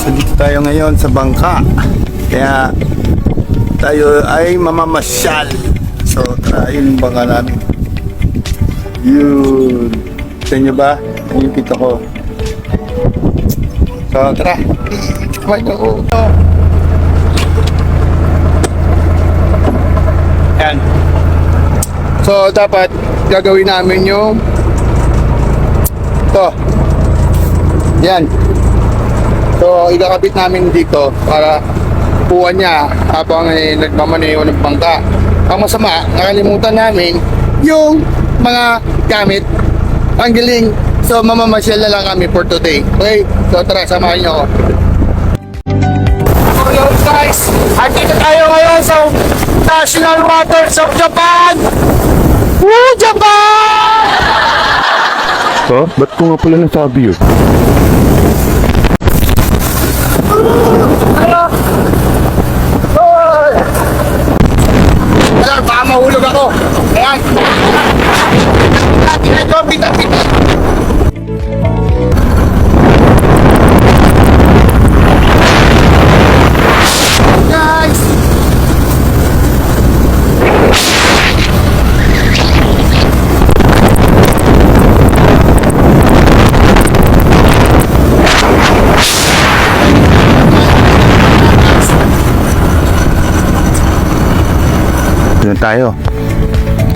So dito tayo ngayon sa bangka. Kaya tayo ay mamamasyal. So tara, yun yung bangka namin. Yun. Gusto nyo ba? Yung pito ko. So tara. Kumain ako. Yan. So dapat gagawin namin yung ito. Yan. So, ikakabit namin dito para puwan niya habang nagmamaneho ng bangka. Ang masama, nakalimutan namin yung mga gamit. Ang galing. So, mamamasyal na lang kami for today. Okay? So, tara, samahan niyo ako. Hello guys! Andito tayo ngayon sa National Waters of Japan! Woo! Japan! Ha? Ba't ko nga pala nasabi yun? Alam, baka mahulog ako. Ayan. Ito, pita. Guys! Doon tayo.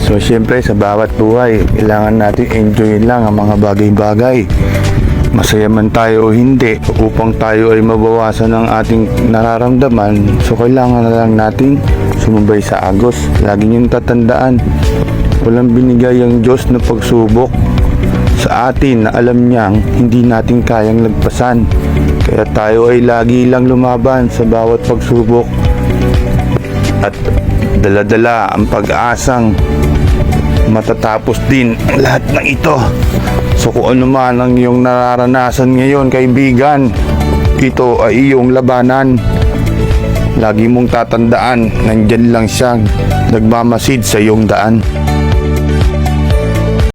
So syempre sa bawat buhay, kailangan natin enjoyin lang ang mga bagay-bagay. Masaya man tayo o hindi, upang tayo ay mabawasan ng ating nararamdaman, so kailangan na lang nating sumubay sa agos. Lagi niyong tatandaan, walang binigay ang Diyos na pagsubok sa atin na alam niyang hindi natin kayang lagpasan. Kaya tayo ay lagi lang lumaban sa bawat pagsubok at dala-dala ang pag-asang matatapos din ang lahat ng ito. So kung ano man ang iyong nararanasan ngayon, kaibigan, ito ay iyong labanan. Lagi mong tatandaan, nandyan lang siyang nagmamasid sa iyong daan.